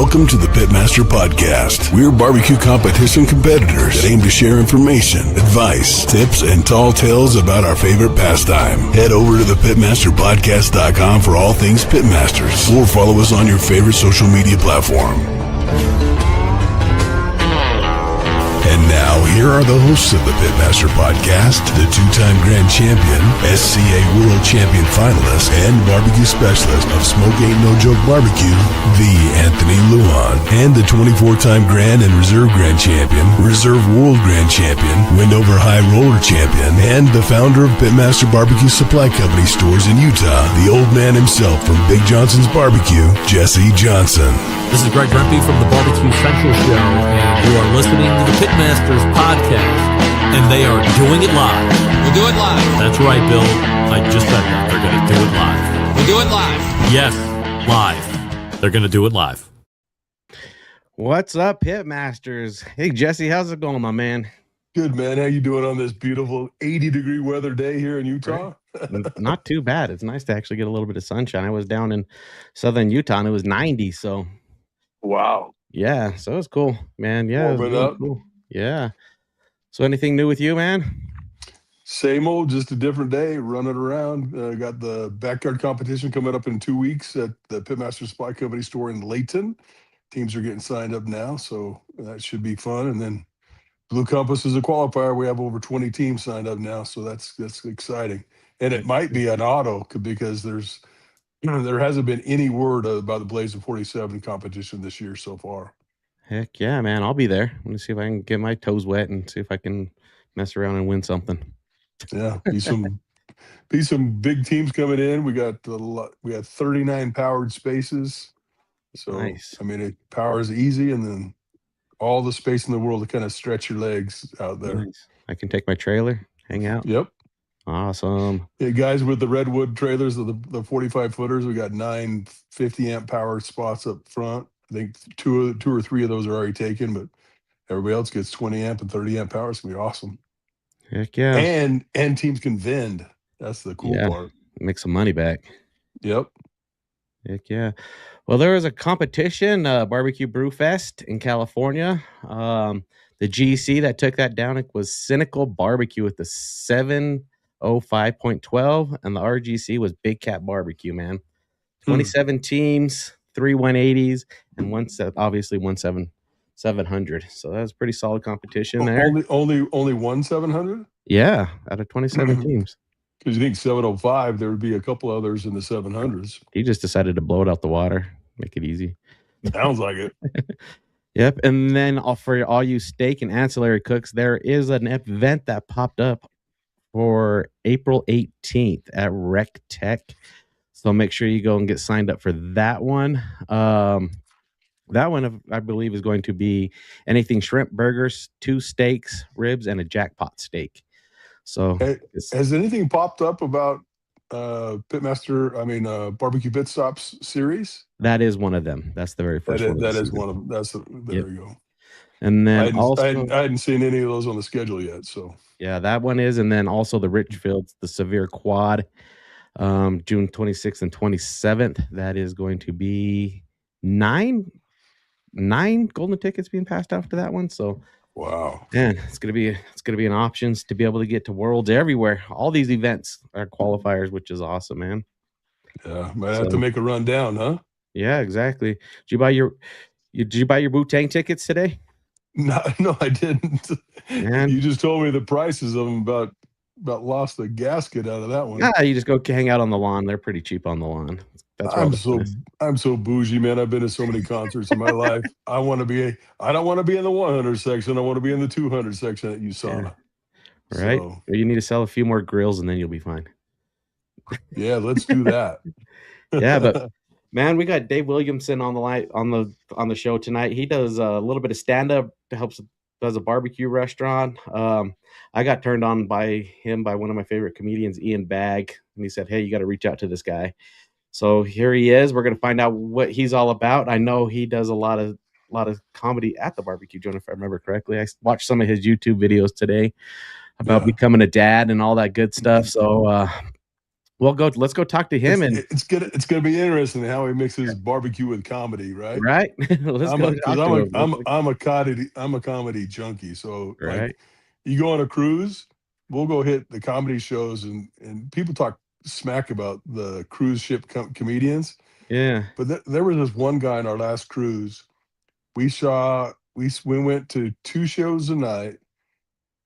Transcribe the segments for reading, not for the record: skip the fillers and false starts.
Welcome to the Pitmaster Podcast. We're barbecue competition competitors that aim to share information, advice, tips, and tall tales about our favorite pastime. Head over to the pitmasterpodcast.com for all things Pitmasters, or follow us on your favorite social media platform. And now, here are the hosts of the Pitmaster Podcast, the two-time Grand Champion, SCA World Champion finalist, and barbecue specialist of Smoke Ain't No Joke Barbecue, the Anthony Luan, and the 24-time Grand and Reserve Grand Champion, Reserve World Grand Champion, Windover High Roller Champion, and the founder of Pitmaster Barbecue Supply Company stores in Utah, the old man himself from Big Johnson's Barbecue, Jesse Johnson. This is Greg Rempe from the Barbecue Central Show, and you are listening to the Pitmasters Podcast, and they are doing it live. We'll do it live. That's right, Bill. I just said that. They're going to do it live. We'll do it live. Yes, live. They're going to do it live. What's up, Pitmasters? Hey, Jesse, how's it going, my man? Good, man. How you doing on this beautiful 80-degree weather day here in Utah? Not too bad. It's nice to actually get a little bit of sunshine. I was down in southern Utah, and it was 90, so... Wow. Yeah, so it was cool, man. Yeah, it was really cool. Yeah. So anything new with you, man? Same old, just a different day, running around. Got the backyard competition coming up in 2 weeks at the Pitmaster Supply Company store in Layton. Teams are getting signed up now, so that should be fun. And then Blue Compass is a qualifier. We have over 20 teams signed up now, so that's exciting. And it might be an auto because there hasn't been any word about the Blazing 47 competition this year so far. Heck yeah, man. I'll be there. I'm going to see if I can get my toes wet and see if I can mess around and win something. Yeah, be some big teams coming in. We got 39 powered spaces. So, nice. I mean, power is easy, and then all the space in the world to kind of stretch your legs out there. Nice. I can take my trailer, hang out. Yep. Awesome. Yeah, guys with the redwood trailers, the 45-footers, we got 9 50-amp power spots up front. I think two or three of those are already taken, but everybody else gets 20-amp and 30-amp power. It's going to be awesome. Heck yeah. And teams can vend. That's the cool part. Make some money back. Yep. Heck yeah. Well, there was a competition, Barbecue Brew Fest in California. The GC that took that down, it was Cynical Barbecue with the 705.12, and the RGC was Big Cat Barbecue, man. 27 teams, 3 180s, and obviously 700. So that was pretty solid competition there. Only one 700? Yeah, out of 27 teams. Because you think 705, there would be a couple others in the 700s. He just decided to blow it out the water, make it easy. Sounds like it. Yep. And then for all you steak and ancillary cooks, there is an event that popped up for April 18th at Rec Tech. So make sure you go and get signed up for that one. That one, I believe, is going to be anything shrimp, burgers, 2 steaks, ribs, and a jackpot steak. So has anything popped up about Barbecue Pit Stops series? That is one of them. That's the very first one. That is one of them. There we go. And then I hadn't seen any of those on the schedule yet. So yeah, that one is. And then also the Richfields, the Severe Quad, June 26th and 27th. That is going to be 9 golden tickets being passed out to that one. So wow, man, it's gonna be an options to be able to get to Worlds everywhere. All these events are qualifiers, which is awesome, man. Yeah, might have to make a run down, huh? Yeah, exactly. Did you buy your Wu-Tang tickets today? No, I didn't. Man. You just told me the prices of them, about lost the gasket out of that one. Yeah, you just go hang out on the lawn. They're pretty cheap on the lawn. I'm so bougie, man. I've been to so many concerts in my life. I don't want to be in the 100 section. I want to be in the 200 section at USANA. Yeah. Right. So, you need to sell a few more grills and then you'll be fine. Yeah, let's do that. Yeah, but man, we got Dave Williamson on the show tonight. He does a little bit of stand-up to does a barbecue restaurant. I got turned on by one of my favorite comedians, Ian Bagg, and he said, "Hey, you got to reach out to this guy." So here he is. We're going to find out what he's all about. I know he does a lot of comedy at the barbecue joint, if I remember correctly. I watched some of his YouTube videos today about becoming a dad and all that good stuff. So Well, let's go talk to him it's gonna be interesting how he mixes barbecue with comedy, right? right. Let's go talk to him. I'm a comedy junkie. So Right. like, you go on a cruise, we'll go hit the comedy shows, and people talk smack about the cruise ship comedians. Yeah. But there was this one guy on our last cruise. We went to 2 shows a night,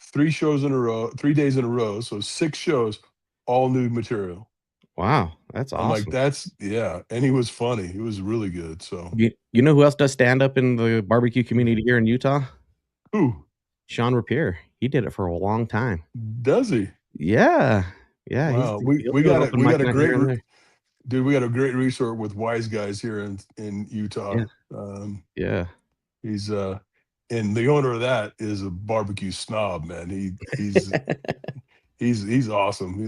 3 shows in a row, 3 days in a row, so 6 shows, all new material. Wow, that's I'm like, awesome. and he was funny. He was really good. So You know who else does stand up in the barbecue community here in Utah? who Sean Rapier. He did it for a long time. does he? Yeah. Yeah. Wow, He'll we do an got open mic night here and there. dude. We got a great resort with Wise Guys here in Utah. Yeah. Yeah. He's and the owner of that is a barbecue snob, man. He's awesome.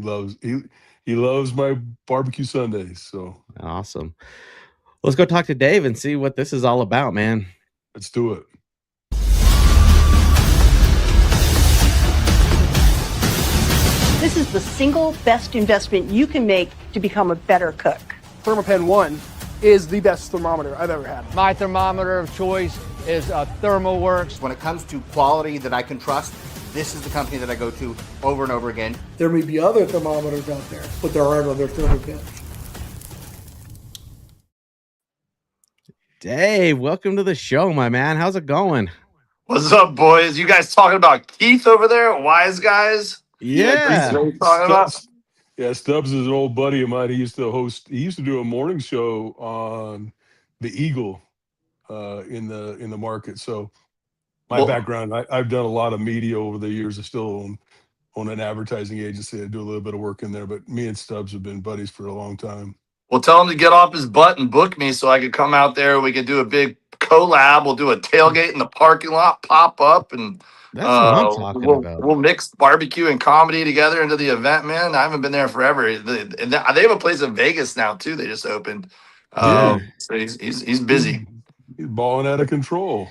He loves my barbecue Sundays. So Awesome. Let's go talk to Dave and see what this is all about, man. let's do it. This is the single best investment you can make to become a better cook. Thermopen 1 is the best thermometer I've ever had. My thermometer of choice is ThermoWorks. When it comes to quality that I can trust, this is the company that I go to over and over again. There may be other thermometers out there, but there aren't other thermopens. Dave, welcome to the show, my man. How's it going? What's up, boys? You guys talking about Keith over there? Wise Guys? Yeah. Talking about? Yeah, Stubbs is an old buddy of mine. He used to do a morning show on the Eagle in the market. So my background, I've done a lot of media over the years. I still own an advertising agency. I do a little bit of work in there, but me and Stubbs have been buddies for a long time. Well, tell him to get off his butt and book me so I could come out there. We could do a big collab. We'll do a tailgate in the parking lot, pop up, and That's what I'm talking about. We'll mix barbecue and comedy together into the event, man. I haven't been there forever. They have a place in Vegas now too. They just opened. So he's busy. He's balling out of control.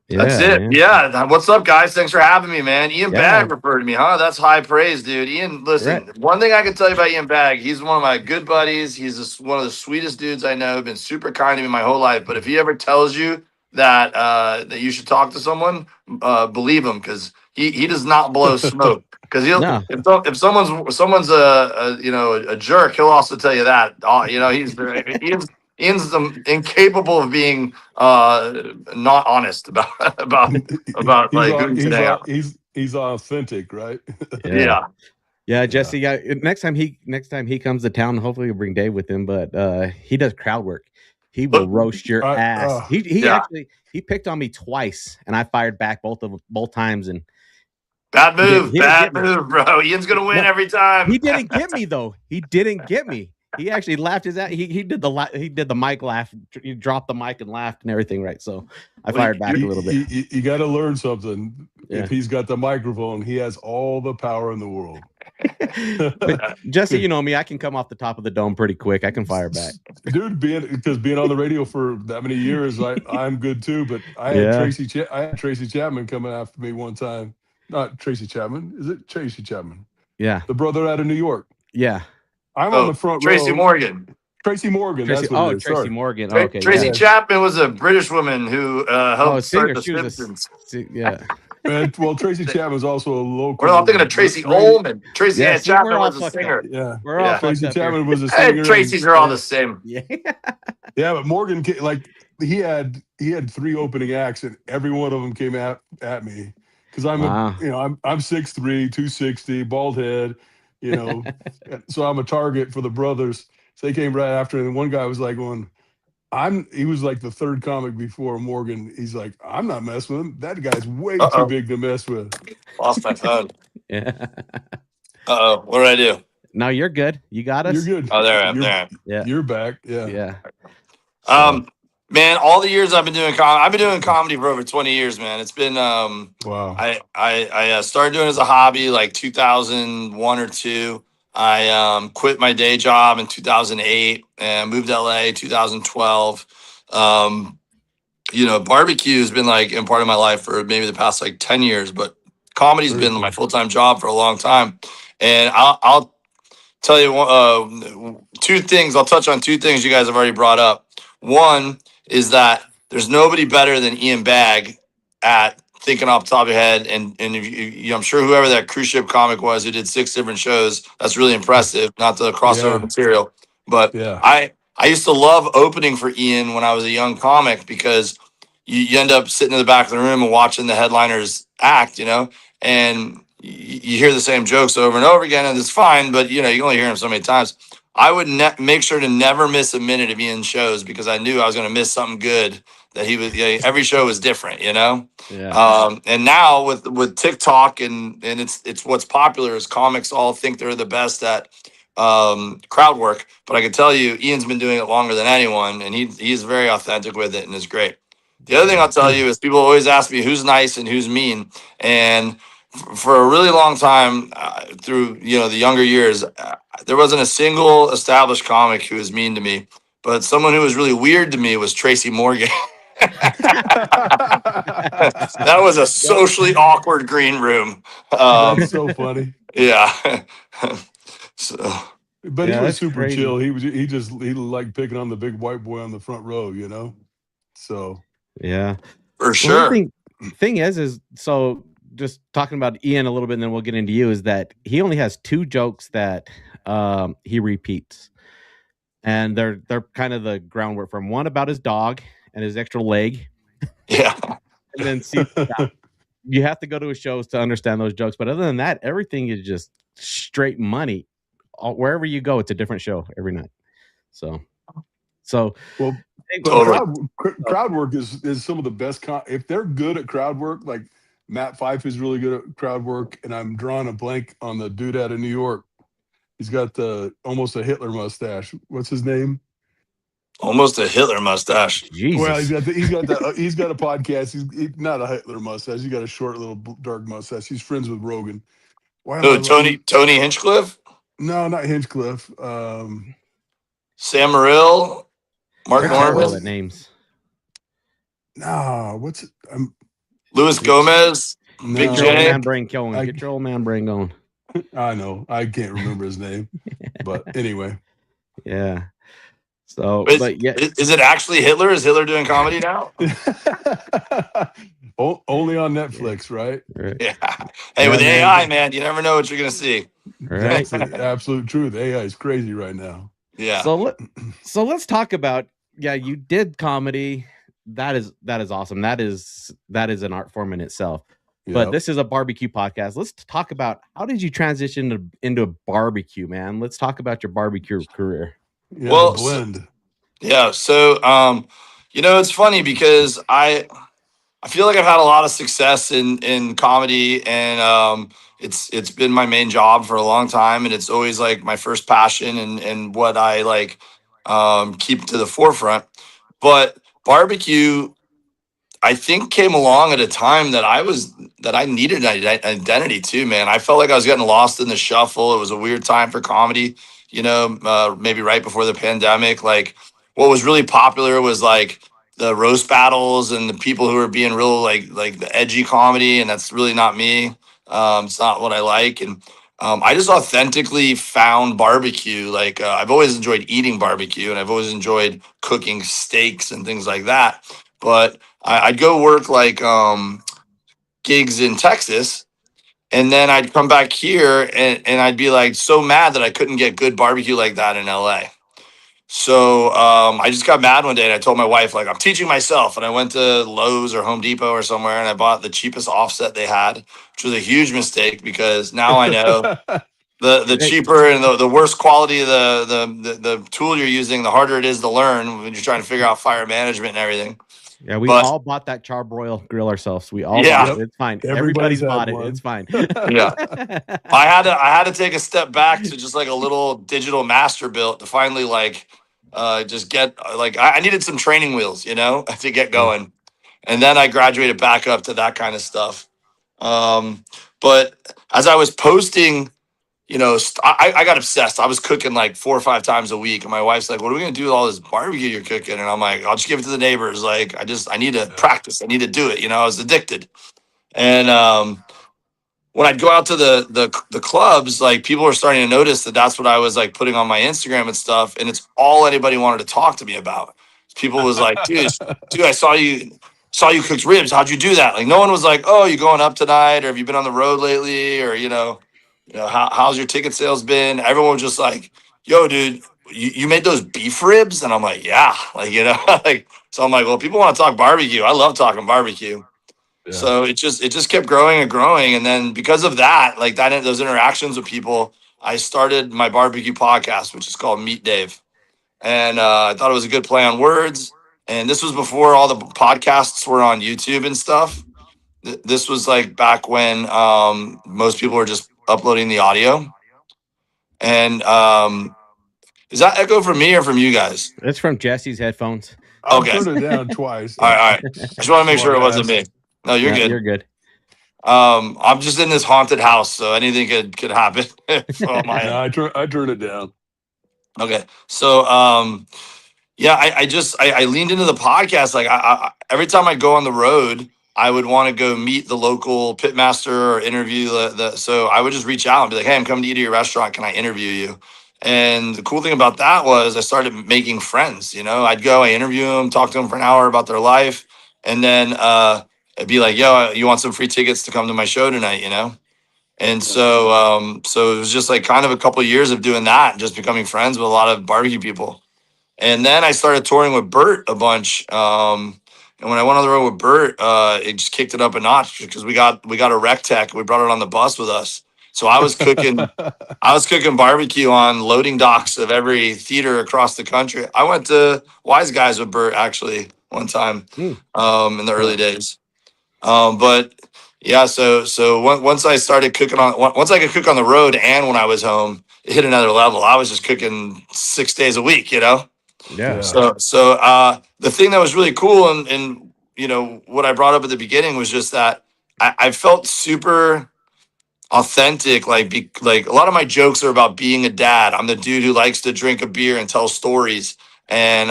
That's it. Man. Yeah. What's up, guys? Thanks for having me, man. Ian Bagg referred to me, huh? That's high praise, dude. Ian, listen, one thing I can tell you about Ian Bagg, he's one of my good buddies. He's one of the sweetest dudes I know. Been super kind to me my whole life. But if he ever tells you that that you should talk to someone, believe him, because he does not blow smoke. Because if someone's a jerk, he'll also tell you that. Ian's incapable of being not honest about he's authentic, right? Yeah, Jesse. Next time he comes to town, hopefully he'll bring Dave with him. But he does crowd work. He will roast your ass. He picked on me twice, and I fired back both times. And bad move, bro. Ian's gonna win every time. He didn't get me though. He didn't get me. He actually laughed his ass. He did the mic laugh. He dropped the mic and laughed and everything, right? So I fired back a little bit. You got to learn something. Yeah. If he's got the microphone, he has all the power in the world. But Jesse, you know me. I can come off the top of the dome pretty quick. I can fire back, dude. Being on the radio for that many years, I'm good too. But I had Tracy Chapman coming after me one time. Not Tracy Chapman. Is it Tracy Chapman? Yeah, the brother out of New York. Yeah. I'm on the front row. Tracy Morgan. That's what it is. Tracy Morgan. Okay. Tracy Chapman was a British woman who helped start the Simpsons. Well, Tracy Chapman was also a local. We're all thinking of Tracy Ullman. Tracy Chapman was a singer. Yeah. Tracy Chapman was a singer. Tracy's are all the same. Yeah, but Morgan, he had 3 opening acts, and every one of them came at me because I'm 6'3", 260, bald head. So I'm a target for the brothers. So they came right after, and one guy was like he was like the third comic before Morgan. He's like, I'm not messing with him. That guy's way too big to mess with. Lost my phone. Yeah. What did I do? No, you're good. You got us. You're good. Oh, there I am. Yeah. You're back. Yeah. Man, all the years I've been doing comedy for over 20 years, man. It's been wow. I started doing it as a hobby like 2001 or 2. I quit my day job in 2008 and moved to LA 2012. Barbecue has been like in part of my life for maybe the past like 10 years, but comedy's been my full-time job for a long time. And I'll tell you two things. I'll touch on two things you guys have already brought up. One is that there's nobody better than Ian Bagg at thinking off the top of your head. And if I'm sure whoever that cruise ship comic was who did 6 different shows, that's really impressive. Not the crossover material, but I used to love opening for Ian when I was a young comic because you end up sitting in the back of the room and watching the headliners act, and you hear the same jokes over and over again, and it's fine, but you can only hear them so many times. I would make sure to never miss a minute of Ian's shows because I knew I was going to miss something good that he was. Every show was different, Yeah. And now with TikTok and it's what's popular is comics all think they're the best at crowd work, but I can tell you, Ian's been doing it longer than anyone, and he's very authentic with it, and it's great. The other thing I'll tell you is people always ask me who's nice and who's mean, and for a really long time through the younger years, there wasn't a single established comic who was mean to me, but someone who was really weird to me was Tracy Morgan. That was a socially awkward green room. That's so funny. Yeah. But he was super chill. He liked picking on the big white boy on the front row, So yeah, for sure. Thing is so just talking about Ian a little bit, and then we'll get into you. Is that he only has 2 jokes that he repeats, and they're kind of the groundwork from one about his dog and his extra leg. Yeah, and then you have to go to his shows to understand those jokes. But other than that, everything is just straight money. Wherever you go, it's a different show every night. So well, totally. crowd work is some of the best. If they're good at crowd work, like Matt Fife is really good at crowd work, and I'm drawing a blank on the dude out of New York. He's got almost a Hitler mustache. What's his name? Almost a Hitler mustache. Jesus. Well, he's got a podcast. He's not a Hitler mustache. He's got a short little dark mustache. He's friends with Rogan. Tony Hinchcliffe? No, not Hinchcliffe. Sam Morrill, Mark Norman. Names. No, what's it? Louis Gomez. No. Big Get J. your old man brain going. Get your old man brain going. I know. I can't remember his name, but anyway. Yeah. So, but yeah, is it actually Hitler? Is Hitler doing comedy now? Only on Netflix, right? Yeah. Hey, with AI, man, you never know what you're gonna see. Right. That's absolute truth. AI is crazy right now. Yeah. So let's talk about. Yeah, you did comedy. That is awesome. That is an art form in itself. Yep. But this is a barbecue podcast. Let's talk about how did you transition into barbecue, man? Let's talk about your barbecue career. Yeah, well, blend. Yeah. So, it's funny because I feel like I've had a lot of success in comedy, and it's been my main job for a long time, and it's always like my first passion and what I like keep to the forefront. But barbecue, I think, came along at a time that I needed an identity too, man. I felt like I was getting lost in the shuffle. It was a weird time for comedy, maybe right before the pandemic. Like what was really popular was like the roast battles and the people who were being real like the edgy comedy, and that's really not me. It's not what I like, and I just authentically found barbecue. Like I've always enjoyed eating barbecue, and I've always enjoyed cooking steaks and things like that. But I'd go work like gigs in Texas, and then I'd come back here and I'd be like so mad that I couldn't get good barbecue like that in LA. So I just got mad one day and I told my wife, like, I'm teaching myself. And I went to Lowe's or Home Depot or somewhere and I bought the cheapest offset they had, which was a huge mistake because now I know the cheaper and the worse quality of the tool you're using, the harder it is to learn when you're trying to figure out fire management and everything. Yeah, we all bought that charbroil grill ourselves. We all bought it. It's fine. Everybody's bought it. It's fine. Yeah. I had to take a step back to just like a little digital master built to finally like just get like I needed some training wheels, to get going. And then I graduated back up to that kind of stuff. But as I was posting, I got obsessed. I was cooking like 4 or 5 times a week. And my wife's like, what are we going to do with all this barbecue you're cooking? And I'm like, I'll just give it to the neighbors. Like, I need to practice. I need to do it. I was addicted. And when I'd go out to the clubs, like people were starting to notice that that's what I was like putting on my Instagram and stuff, and it's all anybody wanted to talk to me about. People was like, dude, I saw you cooked ribs. How'd you do that? Like no one was like, oh, you going up tonight, or have you been on the road lately, or how's your ticket sales been? Everyone was just like, yo, dude, you made those beef ribs, and I'm like, yeah, like like so I'm like, well, people want to talk barbecue. I love talking barbecue. Yeah. So it just kept growing and growing, and then because of that, like those interactions with people, I started my barbecue podcast, which is called Meet Dave, and I thought it was a good play on words. And this was before all the podcasts were on YouTube and stuff. This was like back when most people were just uploading the audio. And is that echo from me or from you guys? It's from Jesse's headphones. I've Okay. turned it down twice. All right. I just want to make sure it wasn't me. No, you're good. You're good. I'm just in this haunted house, so anything could happen. From my end. I turned it down. Okay. So yeah, I leaned into the podcast. Like I every time I go on the road, I would want to go meet the local pitmaster or interview so I would just reach out and be like, hey, I'm coming to eat at your restaurant. Can I interview you? And the cool thing about that was I started making friends. I'd go, I interview them, talk to them for an hour about their life. And then I'd be like, yo, you want some free tickets to come to my show tonight, And so so it was just like kind of a couple of years of doing that and just becoming friends with a lot of barbecue people. And then I started touring with Bert a bunch. And when I went on the road with Bert, it just kicked it up a notch because we got a rec tech. We brought it on the bus with us. So I was cooking barbecue on loading docks of every theater across the country. I went to Wise Guys with Bert actually one time in the early days. But yeah, so once I started cooking once I could cook on the road and when I was home, it hit another level. I was just cooking 6 days a week, Yeah. So the thing that was really cool and what I brought up at the beginning was just that I felt super authentic. Like a lot of my jokes are about being a dad. I'm the dude who likes to drink a beer and tell stories. And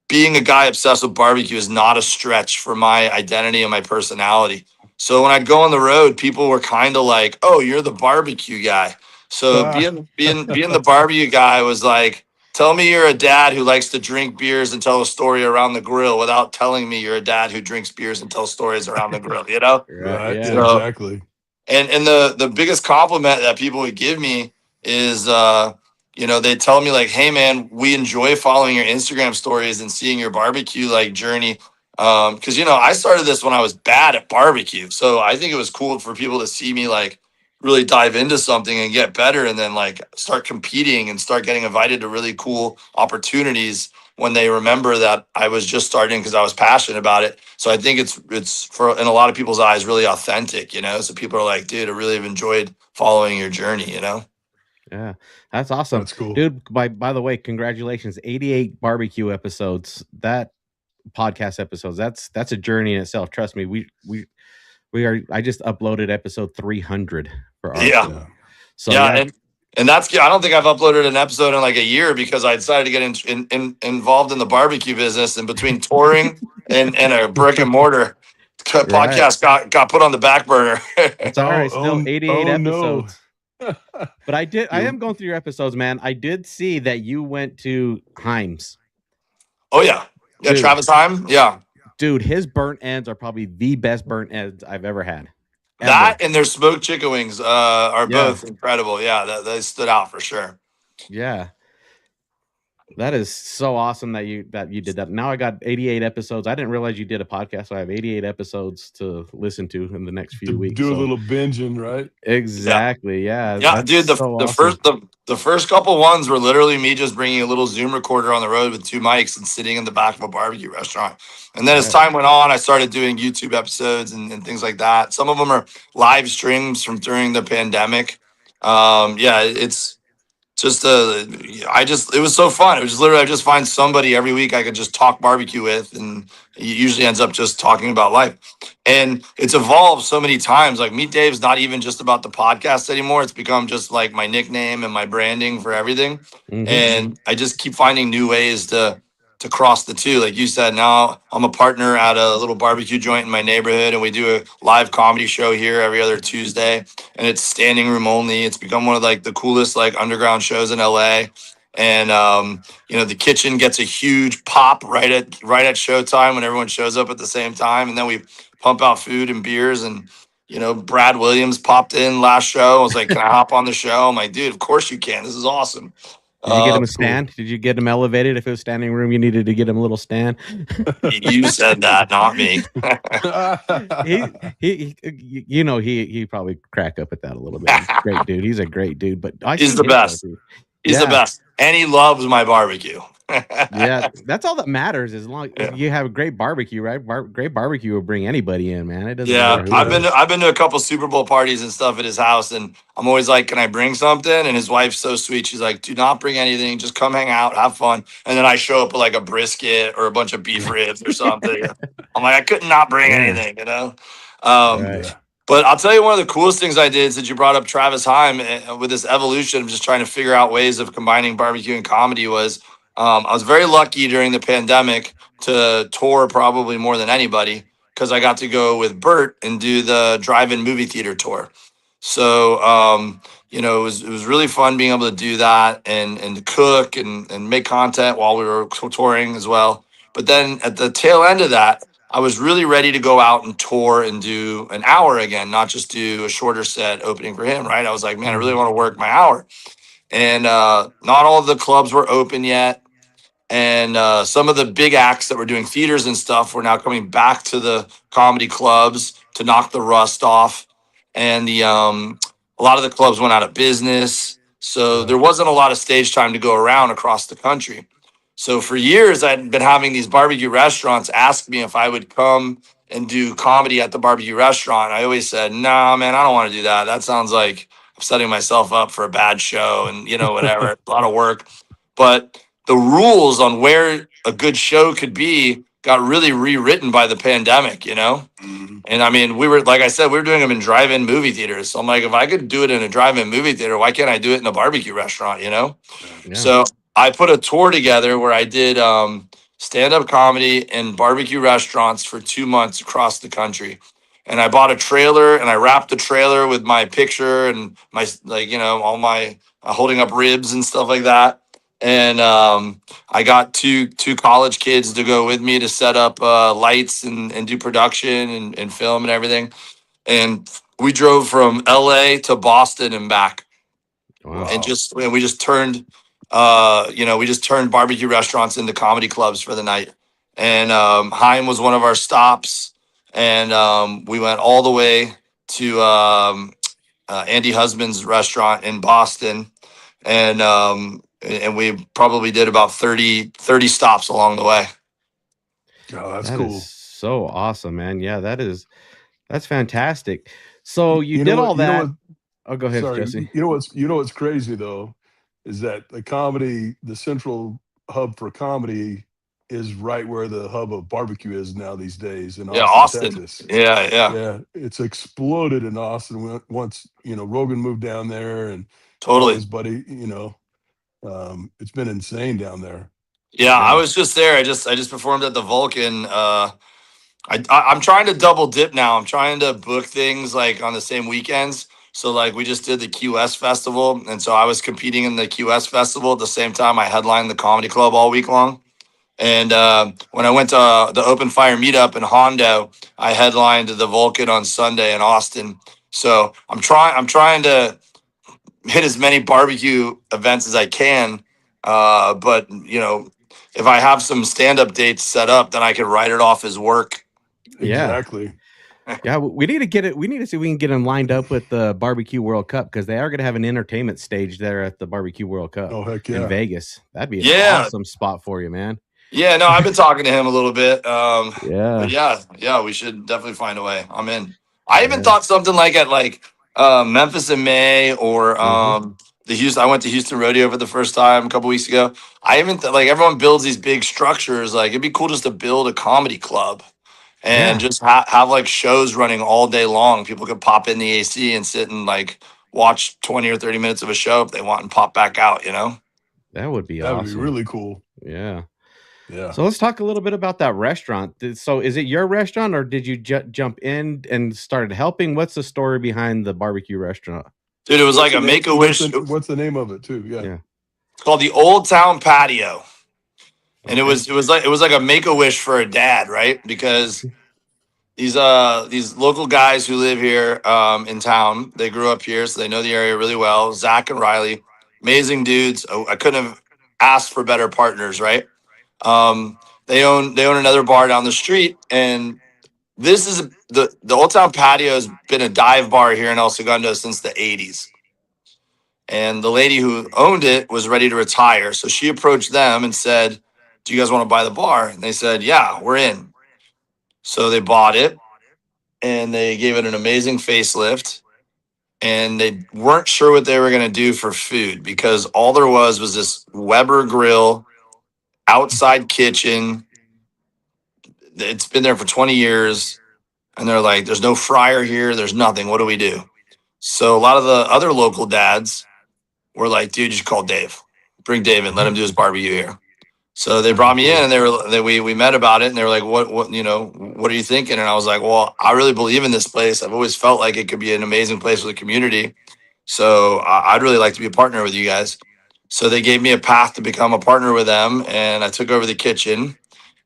being a guy obsessed with barbecue is not a stretch for my identity and my personality. So when I'd go on the road, people were kind of like, "Oh, you're the barbecue guy." So being the barbecue guy was like, tell me you're a dad who likes to drink beers and tell a story around the grill without telling me you're a dad who drinks beers and tells stories around the grill, Right, Yeah. so, exactly. And the biggest compliment that people would give me is, they tell me like, hey man, we enjoy following your Instagram stories and seeing your barbecue like journey. Cause I started this when I was bad at barbecue. So I think it was cool for people to see me like really dive into something and get better and then like start competing and start getting invited to really cool opportunities when they remember that I was just starting because I was passionate about it. So I think it's for in a lot of people's eyes really authentic, so people are like, dude, I really have enjoyed following your journey, Yeah, that's awesome. That's cool, dude. By the way, congratulations, 88 barbecue episodes. That podcast episodes. That's a journey in itself. Trust me. We are. I just uploaded episode 300 for our show. So and that's I don't think I've uploaded an episode in like a year because I decided to get involved in the barbecue business, and between touring and a brick and mortar podcast got put on the back burner. It's all right. Still 88 episodes. No. But I am going through your episodes, man. I did see that you went to Himes. Oh yeah. Yeah, dude. Travis Heim. Yeah. Dude, his burnt ends are probably the best burnt ends I've ever had. That and their smoked chicken wings are both incredible. Yeah, they stood out for sure. Yeah. That is so awesome that you did that. Now I got 88 episodes. I didn't realize you did a podcast, so I have 88 episodes to listen to in the next few weeks. Do a little binging, right? Exactly. Yeah. Yeah, dude. The first couple ones were literally me just bringing a little Zoom recorder on the road with 2 mics and sitting in the back of a barbecue restaurant. And then as time went on, I started doing YouTube episodes and things like that. Some of them are live streams from during the pandemic. It's just it was so fun. It was just literally I just find somebody every week I could just talk barbecue with, and it usually ends up just talking about life. And it's evolved so many times. Like Meet Dave's not even just about the podcast anymore. It's become just like my nickname and my branding for everything. Mm-hmm. And I just keep finding new ways to to cross the two. Like you said, now I'm a partner at a little barbecue joint in my neighborhood, and we do a live comedy show here every other Tuesday, and it's standing room only. It's become one of like the coolest like underground shows in LA. And you know, the kitchen gets a huge pop right at showtime when everyone shows up at the same time, and then we pump out food and beers. And you know, Brad Williams popped in last show. I was like, "Can I hop on the show?" I'm like, "Dude, of course you can. This is awesome." Did you get him a stand? Cool. Did you get him elevated? If it was standing room, you needed to get him a little stand. You said that, not me. he probably crack up at that a little bit. Great dude. He's a great dude, but he's the best. He's the best, and he loves my barbecue. Yeah, that's all that matters. As long as you have a great barbecue, right? Great barbecue will bring anybody in, man. It doesn't. Yeah, I've been to a couple Super Bowl parties and stuff at his house, and I'm always like, "Can I bring something?" And his wife's so sweet. She's like, "Do not bring anything. Just come hang out, have fun." And then I show up with like a brisket or a bunch of beef ribs or something. I'm like, I could not bring anything, you know. Right. But I'll tell you, one of the coolest things I did since you brought up Travis Heim with this evolution of just trying to figure out ways of combining barbecue and comedy was I was very lucky during the pandemic to tour probably more than anybody because I got to go with Bert and do the drive-in movie theater tour. So, you know, it was really fun being able to do that and to cook and make content while we were touring as well. But then at the tail end of that, I was really ready to go out and tour and do an hour again, not just do a shorter set opening for him, right? I was like, man, I really want to work my hour. And not all of the clubs were open yet. And some of the big acts that were doing theaters and stuff were now coming back to the comedy clubs to knock the rust off. And a lot of the clubs went out of business. So there wasn't a lot of stage time to go around across the country. So for years, I'd been having these barbecue restaurants ask me if I would come and do comedy at the barbecue restaurant. I always said, "No, man, I don't want to do that. That sounds like I'm setting myself up for a bad show and, you know, whatever, a lot of work." But the rules on where a good show could be got really rewritten by the pandemic, you know? And I mean, we were, like I said, we were doing them in drive-in movie theaters. So I'm like, if I could do it in a drive-in movie theater, why can't I do it in a barbecue restaurant, you know? Yeah. So I put a tour together where I did stand-up comedy in barbecue restaurants for 2 months across the country. And I bought a trailer and I wrapped the trailer with my picture and my, like, you know, all my holding up ribs and stuff like that. And I got two college kids to go with me to set up lights and do production and film and everything. And we drove from LA to Boston and back. Wow. And we just turned, we just turned barbecue restaurants into comedy clubs for the night. And Heim was one of our stops. And we went all the way to Andy Husband's restaurant in Boston. And we probably did about 30 stops along the way. Oh, that's cool. So awesome, man. Yeah, that's fantastic. So you did all that. Oh, go ahead, Jesse. You know what's crazy though, is that the central hub for comedy is right where the hub of barbecue is now these days in Austin, Texas. Yeah. It's exploded in Austin once, you know, Rogan moved down there and totally his buddy, you know. It's been insane down there. Yeah, I was just there. I just performed at the Vulcan. I'm trying to double dip now. I'm trying to book things like on the same weekends. So like we just did the QS Festival, and so I was competing in the QS Festival at the same time I headlined the comedy club all week long. And when I went to the Open Fire meetup in Hondo, I headlined the Vulcan on Sunday in Austin. So I'm trying to hit as many barbecue events as I can. But you know, if I have some stand-up dates set up, then I can write it off as work. Exactly. Yeah, we need to get it. We need to see if we can get them lined up with the Barbecue World Cup because they are going to have an entertainment stage there at the Barbecue World Cup. Oh, heck yeah. In Vegas. That'd be an awesome spot for you, man. Yeah, no, I've been talking to him a little bit. Yeah, we should definitely find a way. I'm in. I even thought something like at Memphis in May or the Houston. I went to Houston Rodeo for the first time a couple weeks ago. I even like everyone builds these big structures. Like it'd be cool just to build a comedy club and just have like shows running all day long. People could pop in the AC and sit and like watch 20 or 30 minutes of a show if they want and pop back out, you know? That would be awesome. That would be really cool. Yeah. Yeah. So let's talk a little bit about that restaurant. So is it your restaurant, or did you jump in and started helping? What's the story behind the barbecue restaurant? Dude, it was What's like a the name- Make-A-Wish. What's the name of it too? Yeah. It's called the Old Town Patio. And Okay. it was like a Make-A-Wish for a dad, right? Because these local guys who live here in town, they grew up here, so they know the area really well. Zach and Riley, amazing dudes. I couldn't have asked for better partners, right? They own another bar down the street, and this is the Old Town Patio has been a dive bar here in El Segundo since the 80s. And the lady who owned it was ready to retire. So she approached them and said, "Do you guys want to buy the bar?" And they said, "Yeah, we're in." So they bought it and they gave it an amazing facelift. And they weren't sure what they were going to do for food because all there was this Weber grill, outside kitchen. It's been there for 20 years. And they're like, "There's no fryer here. There's nothing. What do we do?" So a lot of the other local dads were like, "Dude, you should call Dave. Bring Dave in. Let him do his barbecue here." So they brought me in, and we met about it, and they were like, "What what are you thinking?" And I was like, "Well, I really believe in this place. I've always felt like it could be an amazing place for the community. So I'd really like to be a partner with you guys." So they gave me a path to become a partner with them, and I took over the kitchen.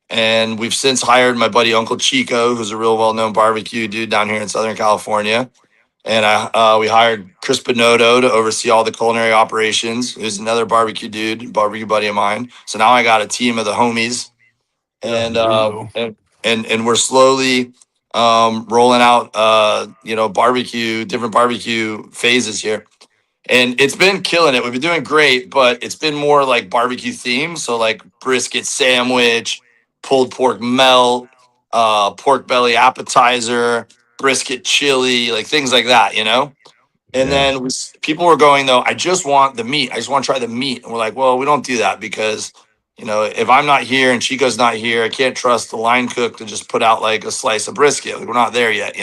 And we've since hired my buddy Uncle Chico, who's a real well-known barbecue dude down here in Southern California. And we hired Chris Bonotto to oversee all the culinary operations, who's another barbecue dude, barbecue buddy of mine. So now I got a team of the homies, and and we're slowly rolling out different barbecue phases here. And it's been killing it. We've been doing great, but it's been more like barbecue themed. So like brisket sandwich, pulled pork melt, pork belly appetizer, brisket chili, like things like that, And then people were going, though, "I just want the meat. I just want to try the meat." And we're like, "Well, we don't do that because, if I'm not here and Chico's not here, I can't trust the line cook to just put out like a slice of brisket. Like, we're not there yet,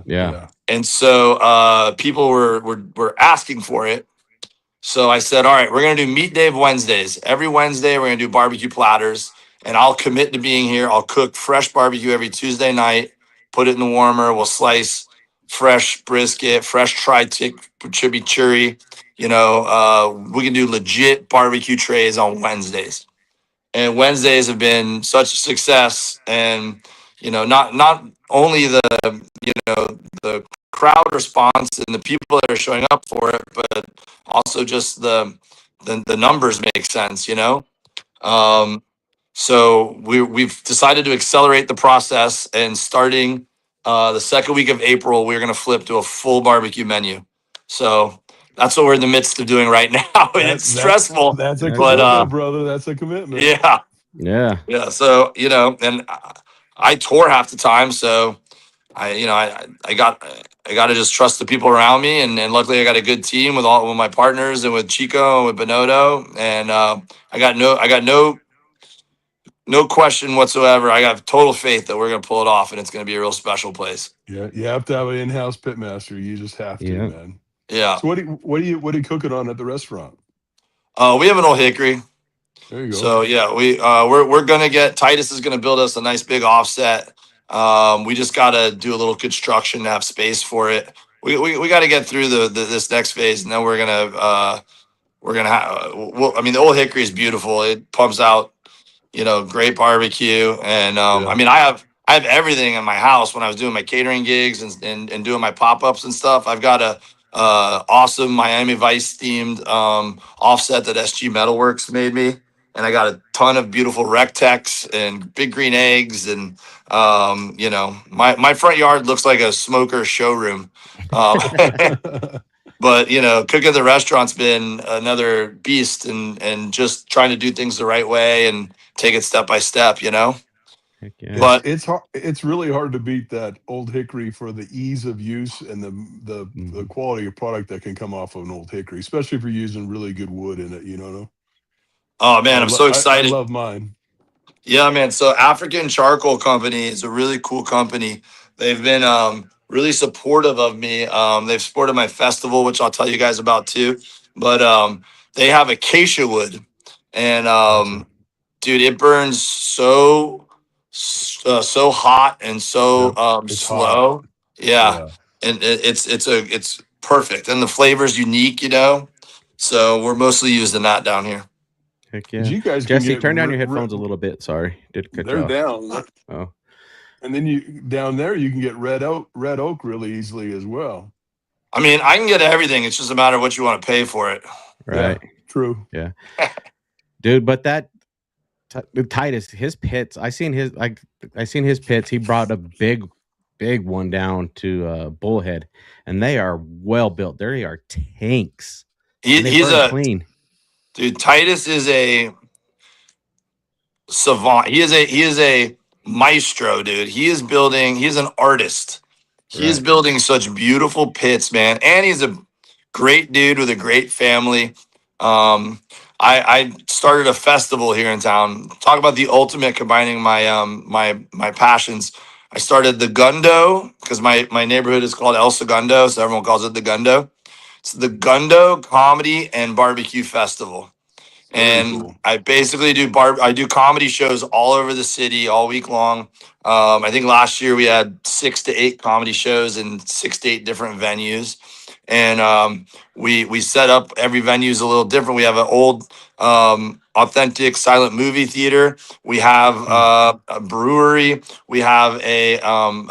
Yeah. And so people were asking for it. So I said, "All right, we're going to do Meat Dave Wednesdays. Every Wednesday, we're going to do barbecue platters. And I'll commit to being here. I'll cook fresh barbecue every Tuesday night, put it in the warmer. We'll slice fresh brisket, fresh tri-tip chimichurri. We can do legit barbecue trays on Wednesdays. And Wednesdays have been such a success. And, not only the crowd response and the people that are showing up for it, but also just the numbers make sense, So we've decided to accelerate the process, and starting the second week of April, we're going to flip to a full barbecue menu. So that's what we're in the midst of doing right now, and it's stressful. That's a but, commitment, brother. That's a commitment. Yeah. So and I tour half the time, so I got to just trust the people around me, and luckily I got a good team with my partners and with Chico and with Bonotto, and I got no question whatsoever. I got total faith that we're going to pull it off, and it's going to be a real special place. Yeah, you have to have an in-house pitmaster. You just have to, man. Yeah. So what are you cooking on at the restaurant? We have an Old Hickory. There you go. So yeah, we're gonna get Titus is gonna build us a nice big offset. We just gotta do a little construction to have space for it. We got to get through this next phase, and then we're gonna have. The Old Hickory is beautiful. It pumps out, great barbecue, and I have everything in my house. When I was doing my catering gigs and doing my pop-ups and stuff, I've got a awesome Miami Vice themed offset that SG Metalworks made me, and I got a ton of beautiful Rectex and big green eggs, and my front yard looks like a smoker showroom. But cooking at the restaurant's been another beast, and just trying to do things the right way and take it step by step. Yeah. But it's really hard to beat that Old Hickory for the ease of use and the quality of product that can come off of an Old Hickory, especially if you're using really good wood in it. Oh man, I'm so excited. I love mine. Yeah, man. So African Charcoal Company is a really cool company. They've been really supportive of me. They've supported my festival, which I'll tell you guys about too. But they have acacia wood, and dude, it burns so hot and so It's hot. slow. Yeah, Yeah. and it's perfect, and the flavor's unique, you know. So we're mostly using that down here. Heck But yeah. you guys can Jesse, get turn down your headphones a little bit. Sorry, did cut you they're off. down. Oh, And then you down there you can get red oak really easily as well. I mean, I can get everything. It's just a matter of what you want to pay for it. right. Yeah, true. Yeah, dude. But that Titus, his pits. I seen his pits. He brought a big one down to Bullhead, and they are well built. They are tanks. And they He's burn a clean. dude. Titus is a savant. He is a maestro, dude. He's an artist. He is Right. building such beautiful pits, man. And he's a great dude with a great family. I started a festival here in town. Talk about the ultimate combining my passions. I started the Gundo because my neighborhood is called El Segundo, so everyone calls it the Gundo. It's the Gundo Comedy and Barbecue Festival. Very And cool. I basically I do comedy shows all over the city all week long. I think last year we had 6 to 8 comedy shows in 6 to 8 different venues. And we set up, every venue is a little different. We have an old authentic silent movie theater. We have a brewery. We have a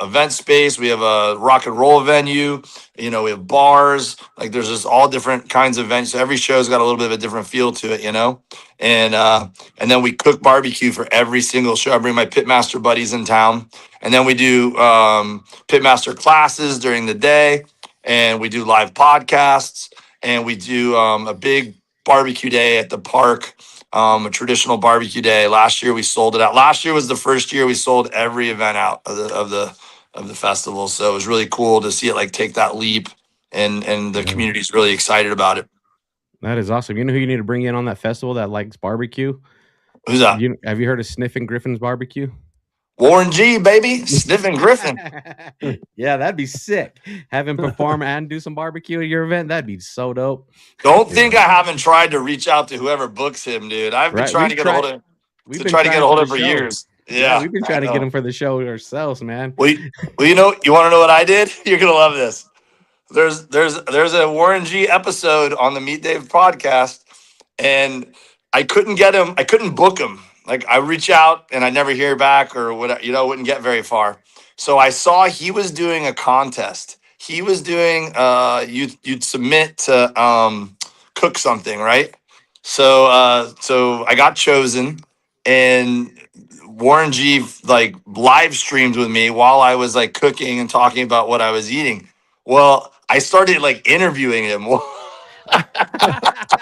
event space. We have a rock and roll venue. You know, we have bars. Like there's just all different kinds of venues. So every show's got a little bit of a different feel to it, you know. And then we cook barbecue for every single show. I bring my pitmaster buddies in town, and then we do pitmaster classes during the day, and we do live podcasts, and we do a big barbecue day at the park. A traditional barbecue day. Last year we sold it out. Last year was the first year we sold every event out of the festival. So it was really cool to see it like take that leap, and the community's really excited about it. That is awesome. You know who you need to bring in on that festival that likes barbecue? Who's that? Have you heard of Sniffin' Griffin's Barbecue? Warren G, baby, Sniffing Griffin. Yeah, that'd be sick. Have him perform and do some barbecue at your event. That'd be so dope. Don't think I haven't tried to reach out to whoever books him, dude. I've been trying to get a hold of him. We've been trying to get a hold of him for years. Yeah, we've been trying to get him for the show ourselves, man. Well, you know, you want to know what I did? You're gonna love this. There's a Warren G episode on the Meet Dave podcast, and I couldn't get him. I couldn't book him. Like I reach out and I never hear back, or whatever, you know, wouldn't get very far. So I saw he was doing a contest. He was doing you'd submit to cook something, right? So I got chosen, and Warren G like live streamed with me while I was like cooking and talking about what I was eating. Well, I started like interviewing him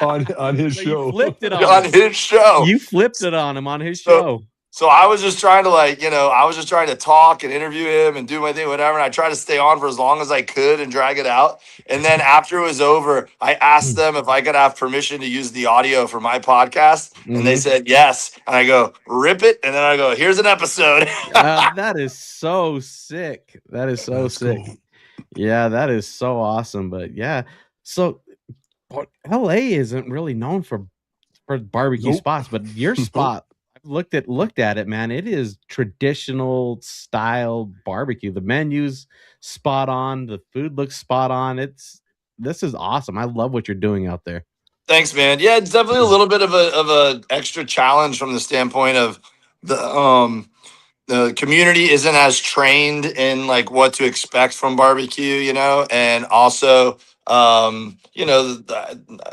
on his show. You flipped it on his show. You flipped it on him on his show. So I was just trying to I was just trying to talk and interview him and do my thing, whatever. And I tried to stay on for as long as I could and drag it out. And then after it was over, I asked them if I could have permission to use the audio for my podcast. And they said yes. And I go, rip it. And then I go, here's an episode. That is so sick. That is so sick. Cool. Yeah, that is so awesome. But yeah, so LA isn't really known for barbecue spots, but your spot, I've looked at it, man. It is traditional style barbecue. The menu's spot on. The food looks spot on. This is awesome. I love what you're doing out there. Thanks, man. Yeah, it's definitely a little bit of a extra challenge from the standpoint of the community isn't as trained in like what to expect from barbecue, you know, and also you know,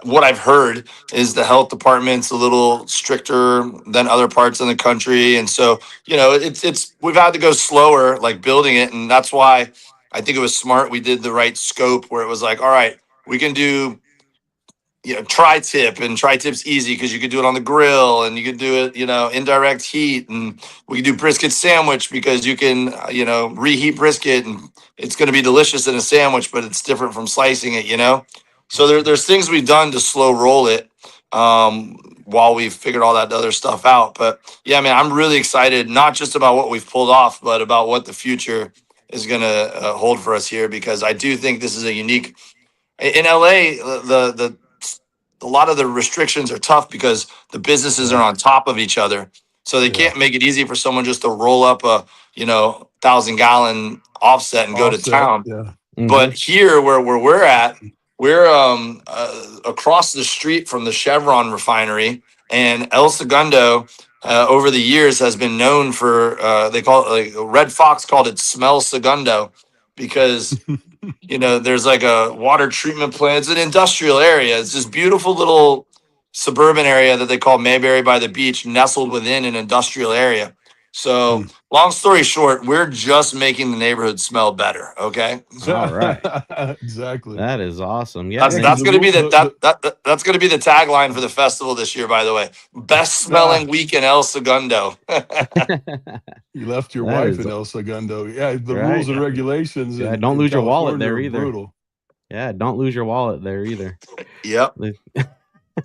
what I've heard is the health department's a little stricter than other parts of the country, and so you know, it's we've had to go slower, like building it, and that's why I think it was smart we did the right scope where it was like, all right, we can do, you know, tri-tip, and tri-tip's easy because you could do it on the grill and you could do it, you know, indirect heat, and we could do brisket sandwich because you can, you know, reheat brisket and it's going to be delicious in a sandwich, but it's different from slicing it, you know? So there's things we've done to slow roll it while we've figured all that other stuff out. But yeah, man, I'm really excited, not just about what we've pulled off, but about what the future is going to hold for us here, because I do think this is a unique, in LA, a lot of the restrictions are tough because the businesses are on top of each other. So they can't make it easy for someone just to roll up a 1,000-gallon offset and go to town. Yeah. But here, where we're at, we're across the street from the Chevron refinery, and El Segundo over the years has been known for they call it, like Red Fox called it Smell Segundo, because there's like a water treatment plant. It's an industrial area. It's this beautiful little suburban area that they call Mayberry by the beach, nestled within an industrial area. So long story short, we're just making the neighborhood smell better. Okay. All right. Exactly. That is awesome. Yeah. That's going to be that's going to be the tagline for the festival this year, by the way. Best smelling week in El Segundo. You left your wife in El Segundo. Yeah. The rules and regulations. Yeah. Don't lose your wallet there either. Brutal. Yeah. Don't lose your wallet there either. Yep.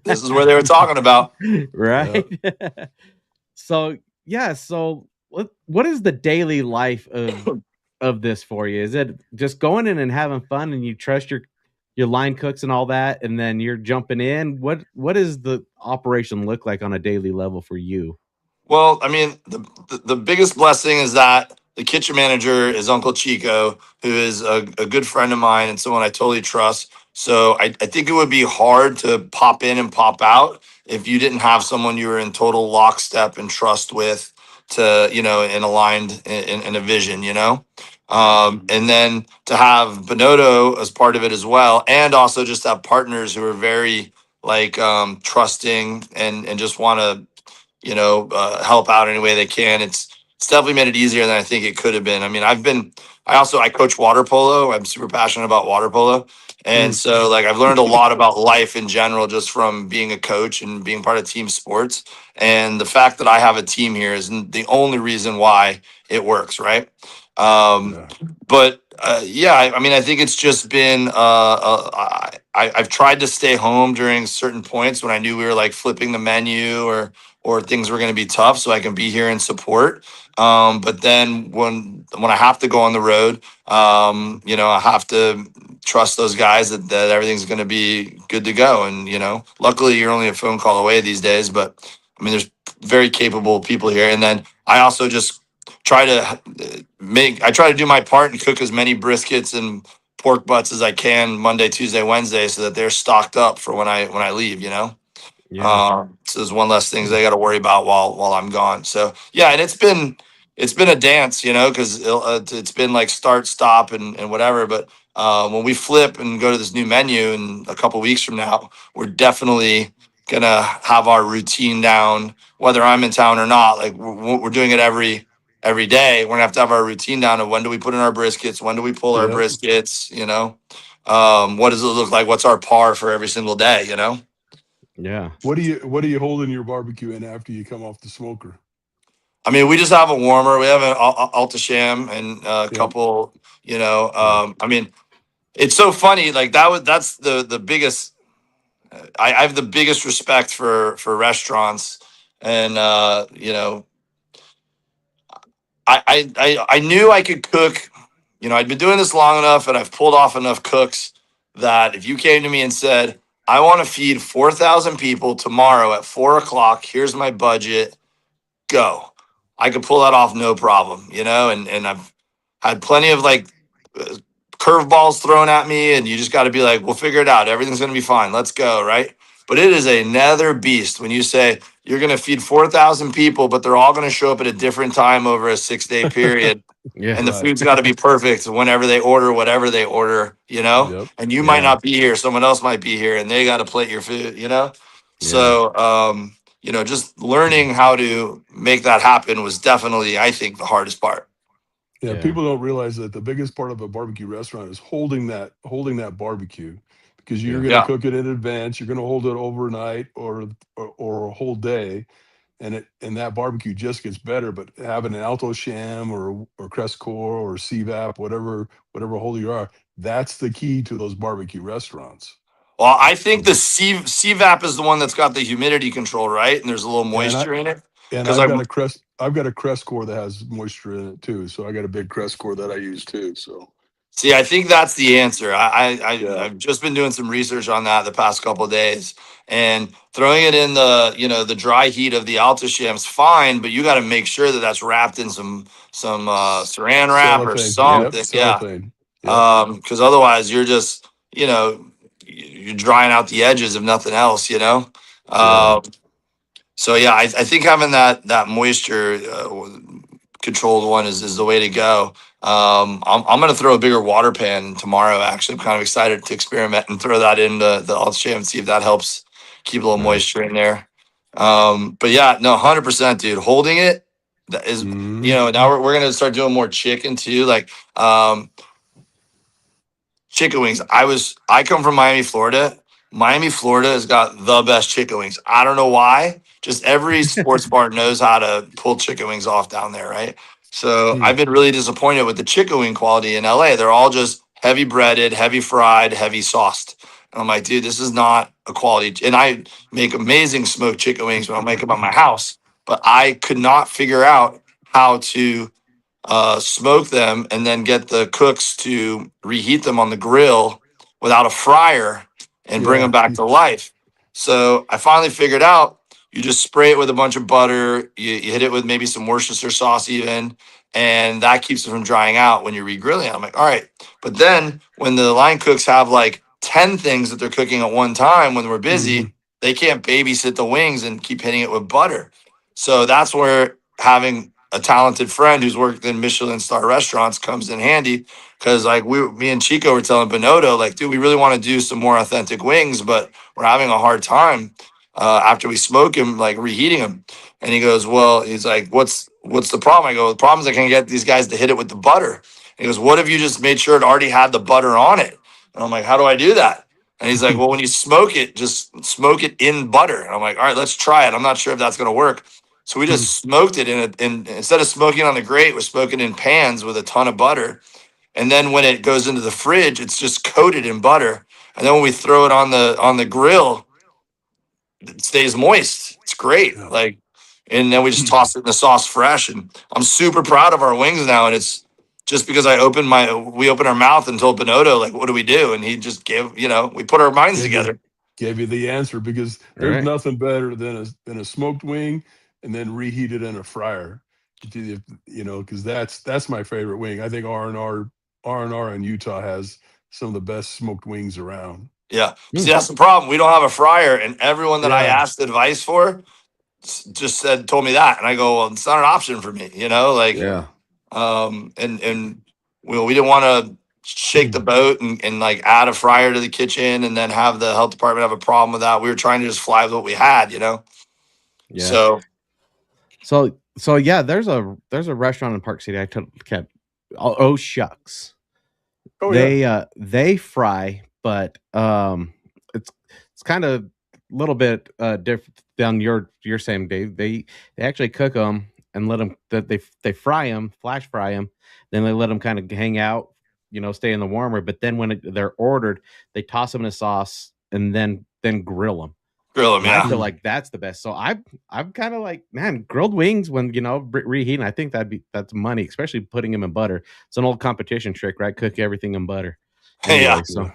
This is where they were talking about. Right. Yeah. So what is the daily life of this for you? Is it just going in and having fun and you trust your line cooks and all that, and then you're jumping in? What does the operation look like on a daily level for you? Well, I mean, the biggest blessing is that the kitchen manager is Uncle Chico, who is a good friend of mine and someone I totally trust. So I think it would be hard to pop in and pop out if you didn't have someone you were in total lockstep and trust with, and aligned in a vision, and then to have Bonotto as part of it as well, and also just have partners who are very trusting and just want to help out any way they can. It's definitely made it easier than I think it could have been. I mean, I coach water polo. I'm super passionate about water polo. And so I've learned a lot about life in general, just from being a coach and being part of team sports. And the fact that I have a team here is the only reason why it works. Right. But I mean, I think it's just been, I've tried to stay home during certain points when I knew we were flipping the menu or things were going to be tough, so I can be here and support. But then when I have to go on the road, I have to trust those guys that everything's going to be good to go. And, luckily you're only a phone call away these days, but I mean, there's very capable people here. And then I also just try to do my part and cook as many briskets and pork butts as I can Monday, Tuesday, Wednesday, so that they're stocked up for when I leave, Yeah. So there's one less things they got to worry about while I'm gone. So yeah, and it's been a dance, because it's been start, stop, and whatever. But when we flip and go to this new menu in a couple weeks from now, we're definitely gonna have our routine down, whether I'm in town or not. We're doing it every day. We're gonna have to have our routine down of when do we put in our briskets, when do we pull our briskets, what does it look like, what's our par for every single day, Yeah. What do you hold in your barbecue in after you come off the smoker? I mean, we just have a warmer. We have an Altasham and a couple, I mean, it's so funny. That's the biggest, I have the biggest respect for restaurants. And, I knew I could cook. I'd been doing this long enough and I've pulled off enough cooks that if you came to me and said, I want to feed 4,000 people tomorrow at 4:00, here's my budget, go. I could pull that off no problem, and I've had plenty of curveballs thrown at me, and you just got to be like, we'll figure it out. Everything's going to be fine. Let's go. Right. But it is another beast when you say you're going to feed 4,000 people, but they're all going to show up at a different time over a 6-day period. And the food's got to be perfect whenever they order, whatever they order, and you might not be here. Someone else might be here and they got to plate your food, So, just learning how to make that happen was definitely, I think, the hardest part. Yeah, people don't realize that the biggest part of a barbecue restaurant is holding that barbecue, because you're going to cook it in advance. You're going to hold it overnight or a whole day, and that barbecue just gets better. But having an Alto Sham or Crestcore or CVAP, whatever holder you are, that's the key to those barbecue restaurants. Well, I think the CVAP is the one that's got the humidity control, right? And there's a little moisture in it. And I've got a Crestcore that has moisture in it too. So I got a big Crestcore that I use too. So See, I think that's the answer. Yeah. I've just been doing some research on that the past couple of days, and throwing it in the the dry heat of the Alto-Shaam's fine, but you got to make sure that that's wrapped in some saran wrap or Cellophane. Yep. something. Yeah, Cellophane. Yep. because otherwise you're just you're drying out the edges if nothing else. Yeah. So yeah, I think having that moisture controlled one is the way to go. I'm going to throw a bigger water pan tomorrow. Actually, I'm kind of excited to experiment and throw that into the Alt-Shaam and see if that helps keep a little moisture in there. But yeah, no, 100%, dude. Holding it that is, now we're going to start doing more chicken too. Like, chicken wings. I come from Miami, Florida. Miami, Florida has got the best chicken wings. I don't know why. Just every sports bar knows how to pull chicken wings off down there, right? So I've been really disappointed with the chicken wing quality in LA. They're all just heavy breaded, heavy fried, heavy sauced. And I'm like, dude, this is not a quality. And I make amazing smoked chicken wings when I make them at my house, but I could not figure out how to smoke them and then get the cooks to reheat them on the grill without a fryer and bring them back to life. So I finally figured out you just spray it with a bunch of butter, you hit it with maybe some Worcestershire sauce even, and that keeps it from drying out when you're re-grilling it. I'm like, all right. But then when the line cooks have like 10 things that they're cooking at one time when we're busy, they can't babysit the wings and keep hitting it with butter. So that's where having a talented friend who's worked in Michelin star restaurants comes in handy, because like me and Chico were telling Bonotto, like, dude, we really want to do some more authentic wings, but we're having a hard time after we smoke him, like reheating them. And he goes, well, he's like, what's the problem? I go, the problem is I can't get these guys to hit it with the butter. And he goes, what if you just made sure it already had the butter on it? And I'm like, how do I do that? And he's like, well, when you smoke it, just smoke it in butter. And I'm like, all right, let's try it. I'm not sure if that's going to work. So we just smoked it in instead of smoking on the grate, we're smoking in pans with a ton of butter. And then when it goes into the fridge, it's just coated in butter. And then when we throw it on the grill, it stays moist. It's great. Like, and then we just toss it in the sauce fresh. And I'm super proud of our wings now. And it's just because we opened our mouth and told Bonotto, like, what do we do? And he just gave, we put our minds together. Gave you the answer, because there's nothing better than a smoked wing and then reheat it in a fryer. Because that's my favorite wing. I think R&R in Utah has some of the best smoked wings around. Yeah. See, that's the problem. We don't have a fryer, and everyone that I asked advice for just told me that. And I go, well, it's not an option for me, and we didn't want to shake the boat and like add a fryer to the kitchen and then have the health department have a problem with that. We were trying to just fly with what we had, Yeah. So yeah, there's a restaurant in Park City. I kept Oh Shucks. They fry, but it's kind of a little bit different than you're saying, Dave. They actually cook them and let them they fry them, flash fry them, then they let them kind of hang out, stay in the warmer. But then when they're ordered, they toss them in a sauce and then grill them. Yeah. I feel like that's the best. So I'm kind of like, man, grilled wings when reheating. I think that's money, especially putting them in butter. It's an old competition trick, right? Cook everything in butter. Anyway, so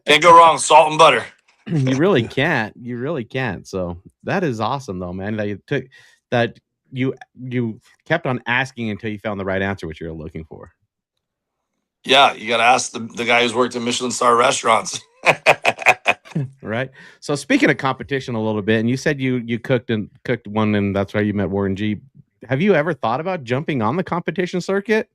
can't go wrong. Salt and butter. You really can't. You really can't. So that is awesome, though, man. That you kept on asking until you found the right answer, which you're looking for. Yeah, you got to ask the guy who's worked in Michelin star restaurants. Right. So speaking of competition a little bit, and you said you cooked one, and that's why you met Warren G. Have you ever thought about jumping on the competition circuit?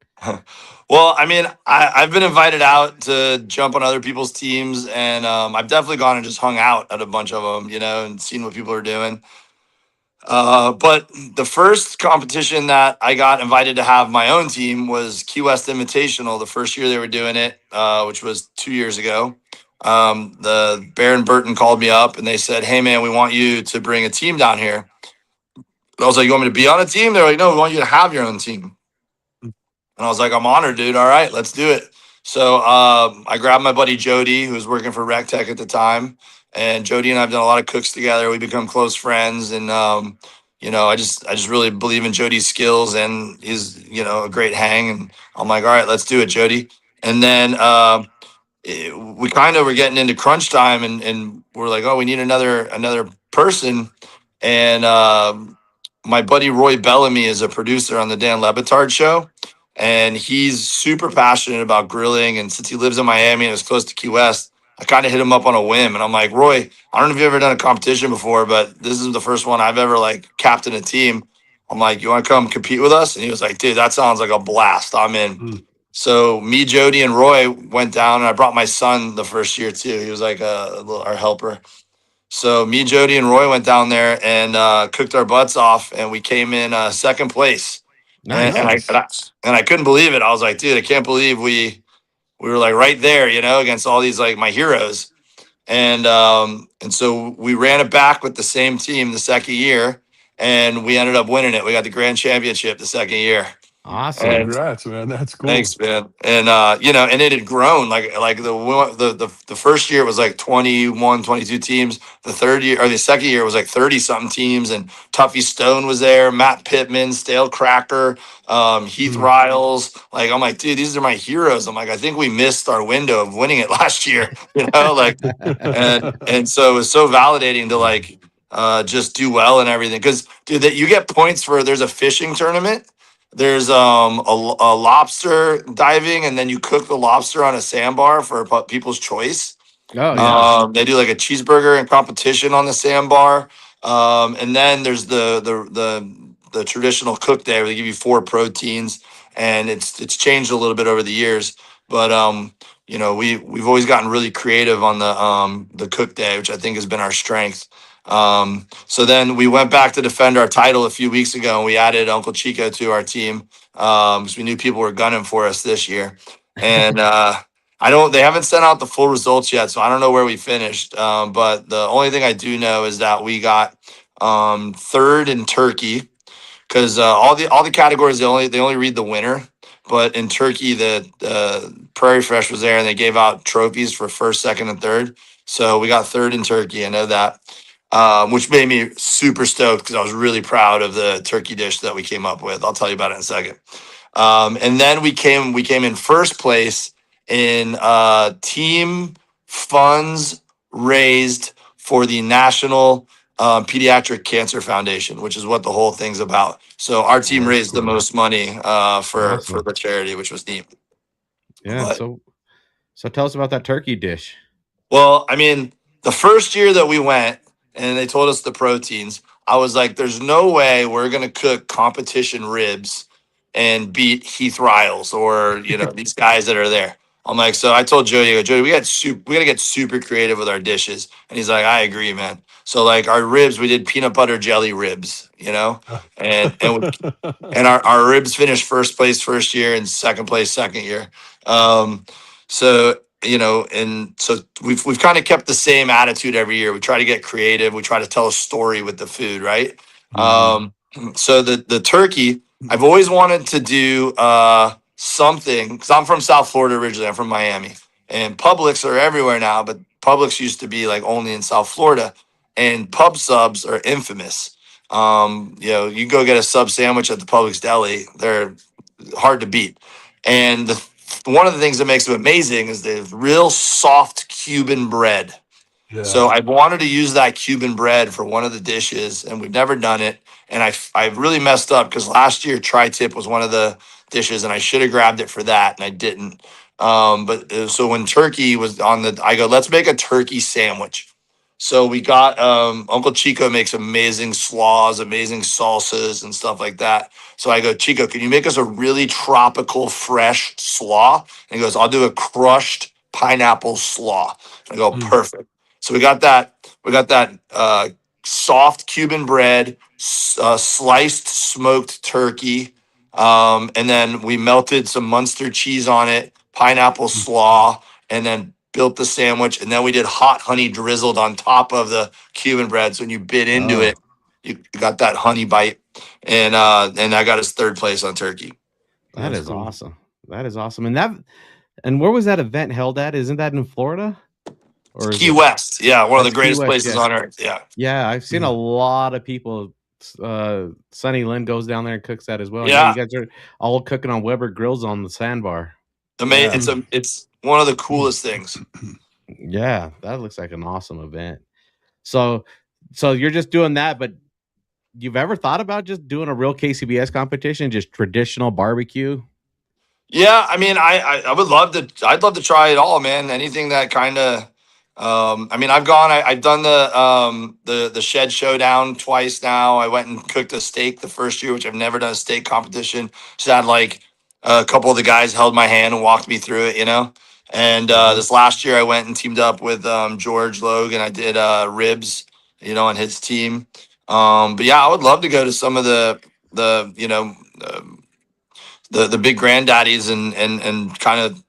Well, I mean, I've been invited out to jump on other people's teams, and I've definitely gone and just hung out at a bunch of them, and seen what people are doing. But the first competition that I got invited to have my own team was Key West Invitational, the first year they were doing it, which was 2 years ago. The Bear and Burton called me up and they said, hey man, we want you to bring a team down here. I was like, you want me to be on a team? They're like, no, we want you to have your own team. And I was like, I'm honored, dude. All right, let's do it. So I grabbed my buddy Jody, who was working for Rec Tech at the time. And Jody and I have done a lot of cooks together. We become close friends. And, I just really believe in Jody's skills, and he's, a great hang. And I'm like, all right, let's do it, Jody. And then we kind of were getting into crunch time, and we're like, oh, we need another person. And my buddy Roy Bellamy is a producer on the Dan Lebitard show, and he's super passionate about grilling. And since he lives in Miami and is close to Key West, I kind of hit him up on a whim, and I'm like, Roy, I don't know if you've ever done a competition before, but this is the first one I've ever like captained a team. I'm like, you want to come compete with us? And he was like, dude, that sounds like a blast. I'm in. So me, Jody, and Roy went down, and I brought my son the first year too. He was like our helper. So me, Jody, and Roy went down there and cooked our butts off, and we came in second place. Nice. And I couldn't believe it. I was like, dude, I can't believe we were like right there, against all these like my heroes. And so we ran it back with the same team the second year, and we ended up winning it. We got the grand championship the second year. Awesome. Congrats, man. That's cool. Thanks, man. And and it had grown like the first year was like 21, 22 teams. The third year or the second year was like 30 something teams, and Tuffy Stone was there, Matt Pittman, Stale Cracker, Heath Riles. Like, I'm like, dude, these are my heroes. I'm like, I think we missed our window of winning it last year, and so it was so validating to like just do well and everything. Because dude, that you get points for there's a fishing tournament. There's a lobster diving, and then you cook the lobster on a sandbar for people's choice. Oh, yeah. They do like a cheeseburger and competition on the sandbar. And then there's the traditional cook day where they give you 4 proteins, and it's changed a little bit over the years. But we've always gotten really creative on the cook day, which I think has been our strength. So then we went back to defend our title a few weeks ago, and we added Uncle Chico to our team because we knew people were gunning for us this year. And they haven't sent out the full results yet, so I don't know where we finished. But the only thing I do know is that we got third in turkey, because all the categories they only read the winner. But in turkey, the Prairie Fresh was there, and they gave out trophies for first, second, and third. So we got third in turkey. I know that. Which made me super stoked because I was really proud of the turkey dish that we came up with. I'll tell you about it in a second. And then we came in first place in team funds raised for the National Pediatric Cancer Foundation, which is what the whole thing's about. So our team raised the most money for the charity, which was neat. Yeah. But, so tell us about that turkey dish. Well, I mean, the first year that we went, and they told us the proteins, I was like, there's no way we're going to cook competition ribs and beat Heath Riles or, these guys that are there. I'm like, so I told Jody, we got to get super creative with our dishes. And he's like, I agree, man. So like our ribs, we did peanut butter jelly ribs, and our ribs finished first place first year and second place second year. And so we've kind of kept the same attitude every year. We try to get creative. We try to tell a story with the food, right? So the turkey, I've always wanted to do something, because I'm from South Florida originally. I'm from Miami, and Publix are everywhere now, but Publix used to be like only in South Florida, and pub subs are infamous. You go get a sub sandwich at the Publix deli, they're hard to beat. And one of the things that makes them amazing is they have real soft Cuban bread. Yeah. So I wanted to use that Cuban bread for one of the dishes, and we've never done it. And I really messed up because last year tri-tip was one of the dishes, and I should have grabbed it for that, and I didn't. So when turkey was on I go, let's make a turkey sandwich. So we got Uncle Chico makes amazing slaws, amazing salsas and stuff like that. So I go, Chico, can you make us a really tropical, fresh slaw? And he goes, I'll do a crushed pineapple slaw. And I go, perfect. So we got that soft Cuban bread, sliced smoked turkey, and then we melted some Munster cheese on it, pineapple slaw, and then built the sandwich, and then we did hot honey drizzled on top of the Cuban bread. So when you bit into it, you got that honey bite, and I got us third place on turkey. That is cool. Awesome. That is awesome. And where was that event held at? Isn't that in Florida? Or Key West? Yeah, one of the greatest places on earth. Yeah. Yeah, I've seen a lot of people. Sonny Lynn goes down there and cooks that as well. Yeah, you guys are all cooking on Weber grills on the sandbar. It's one of the coolest things. Yeah, that looks like an awesome event. So you're just doing that, but you've ever thought about just doing a real KCBS competition, just traditional barbecue? Yeah, I mean, I would love to. I'd love to try it all, man. Anything that kind of. I mean, I've done the Shed Showdown twice now. I went and cooked a steak the first year, which I've never done a steak competition. Just had like a couple of the guys held my hand and walked me through it, you know. And this last year, I went and teamed up with George Logan. I did ribs, you know, on his team. But yeah, I would love to go to some of the you know. The big granddaddies and kind of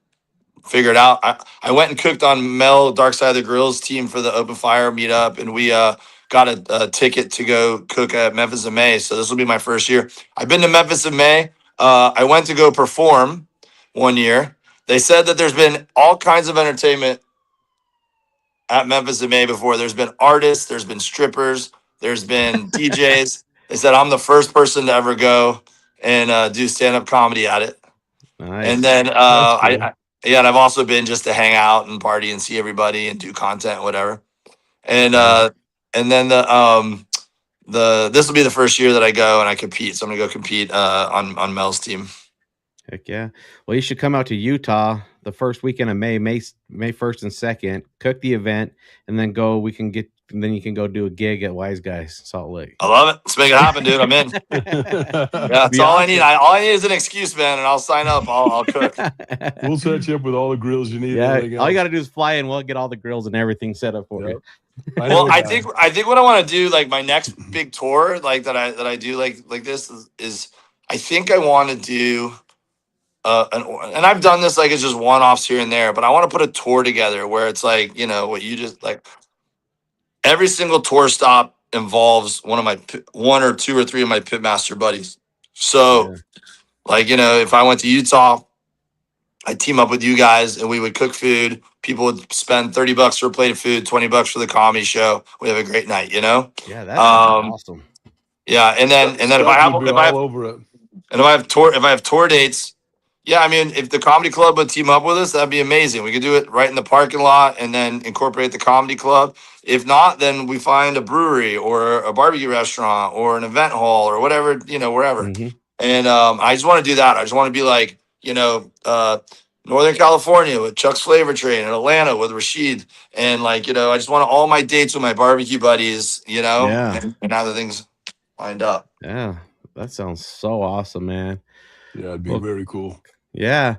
figure it out. I went and cooked on Mel Dark Side of the Grill's team for the open fire meetup, and we got a ticket to go cook at Memphis in May. So this will be my first year. I've been to Memphis in May. I went to go perform one year. They said that there's been all kinds of entertainment at Memphis in May before. There's been artists, there's been strippers, there's been DJs. They said I'm the first person to ever go and do stand-up comedy at it. Nice. And then Cool. and I've also been just to hang out and party and see everybody and do content, whatever. And then this will be the first year that I go and I compete. So I'm gonna go compete on Mel's team. Heck yeah. Well, you should come out to Utah the first weekend of May 1st and 2nd, cook the event, and then then you can go do a gig at Wise Guys, Salt Lake. I love it. Let's make it happen, dude. I'm in. Yeah, that's all I need. All I need is an excuse, man, and I'll sign up. I'll cook. We'll set you up with all the grills you need. Yeah, all you got to do is fly in. We'll get all the grills and everything set up for you. Well, I think what I want to do, like my next big tour, like that I do like this is I think I want to do. And I've done this like it's just one-offs here and there, but I want to put a tour together where it's like, you know, what you just like every single tour stop involves one or two or three of my pitmaster buddies. So like, you know, if I went to Utah, I'd team up with you guys and we would cook food. People would spend $30 for a plate of food, $20 for the comedy show. We have a great night, you know? Yeah, that's awesome. Yeah, and then if I have tour dates, yeah, I mean, if the comedy club would team up with us, that'd be amazing. We could do it right in the parking lot and then incorporate the comedy club. If not, then we find a brewery or a barbecue restaurant or an event hall or whatever, you know, wherever. Mm-hmm. And I just want to do that. I just want to be like, you know, Northern California with Chuck's Flavor Train and Atlanta with Rashid. And like, you know, I just want all my dates with my barbecue buddies, you know, and other things lined up. Yeah, that sounds so awesome, man. Yeah, it'd be very cool. Yeah.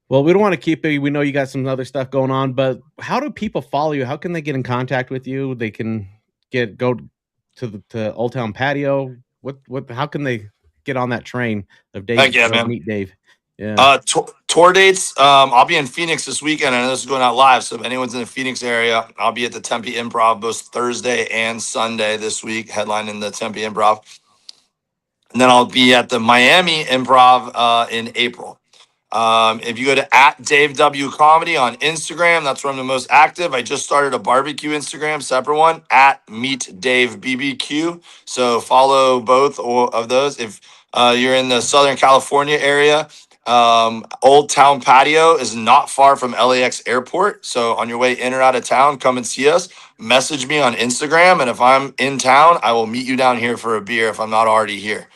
Well, we don't want to keep it. We know you got some other stuff going on, but how do people follow you? How can they get in contact with you? They can go to Old Town Patio. How can they get on that train of Dave? Meet Dave. Yeah. Tour dates. I'll be in Phoenix this weekend. I know this is going out live. So if anyone's in the Phoenix area, I'll be at the Tempe Improv both Thursday and Sunday this week, headlining the Tempe Improv. And then I'll be at the Miami Improv in April. If you go to @DaveW Comedy on Instagram, that's where I'm the most active. I just started a barbecue Instagram, separate one, @MeetDaveBBQ. So follow both of those. If you're in the Southern California area, Old Town Patio is not far from LAX Airport. So on your way in or out of town, come and see us. Message me on Instagram. And if I'm in town, I will meet you down here for a beer if I'm not already here.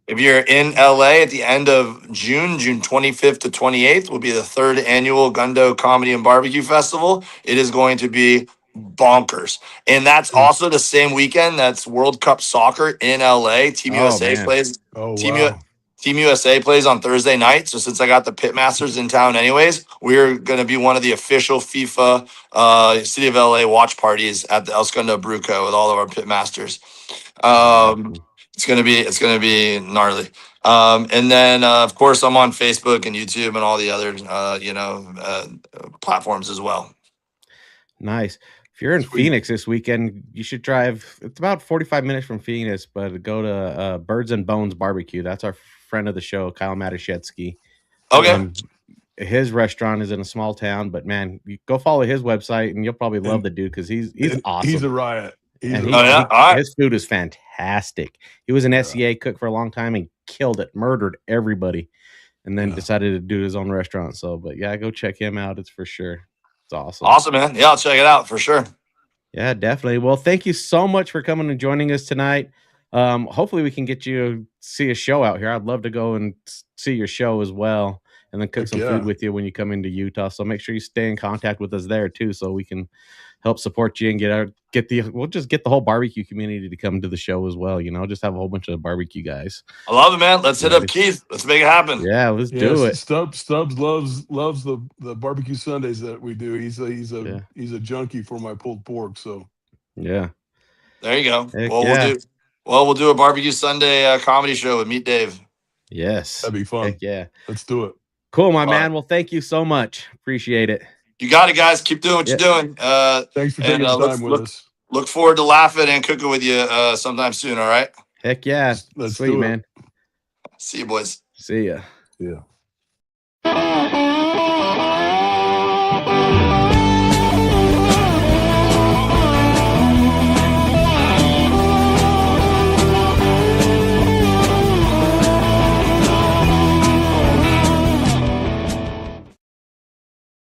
If you're in LA at the end of June 25th to 28th will be the 3rd annual Gundo Comedy and Barbecue Festival. It is going to be bonkers. And that's also the same weekend that's World Cup Soccer in LA. Team USA plays. Team USA plays on Thursday night. So since I got the Pitmasters in town anyways, we're going to be one of the official FIFA City of LA watch parties at the El Segundo Bruco with all of our Pitmasters. It's gonna be gnarly. And then of course I'm on Facebook and YouTube and all the other platforms as well. Nice. If you're in Phoenix this weekend, you should drive. It's about 45 minutes from Phoenix, but go to Birds and Bones Barbecue. That's our friend of the show, Kyle Matuszewski. Okay. His restaurant is in a small town, but man, you go follow his website and you'll probably love the dude because he's awesome. He's a riot. His food is fantastic. He was an SCA cook for a long time and killed it, murdered everybody. and then decided to do his own restaurant. So, but yeah, go check him out. It's for sure. It's awesome. Awesome, man. Yeah, I'll check it out for sure. Yeah, definitely. Well, thank you so much for coming and joining us tonight. Hopefully we can get you to see a show out here. I'd love to go and see your show as well, and then cook some food with you when you come into Utah. So make sure you stay in contact with us there too, so we can help support you and we'll just get the whole barbecue community to come to the show as well. Just have a whole bunch of barbecue guys. I love it, man. Let's hit up Keith. Let's make it happen. Yeah, let's do it. Stubbs loves the barbecue Sundays that we do. He's a junkie for my pulled pork. So yeah, there you go. We'll do a barbecue Sunday comedy show with Meet Dave. Yes, that'd be fun. Heck yeah, let's do it. Cool, my man. Well, thank you so much. Appreciate it. You got it, guys. Keep doing what you're doing. Thanks for taking the time with us. Look forward to laughing and cooking with you sometime soon. All right. Heck yeah. Let's Sweet, man. See you, boys. See ya. Yeah.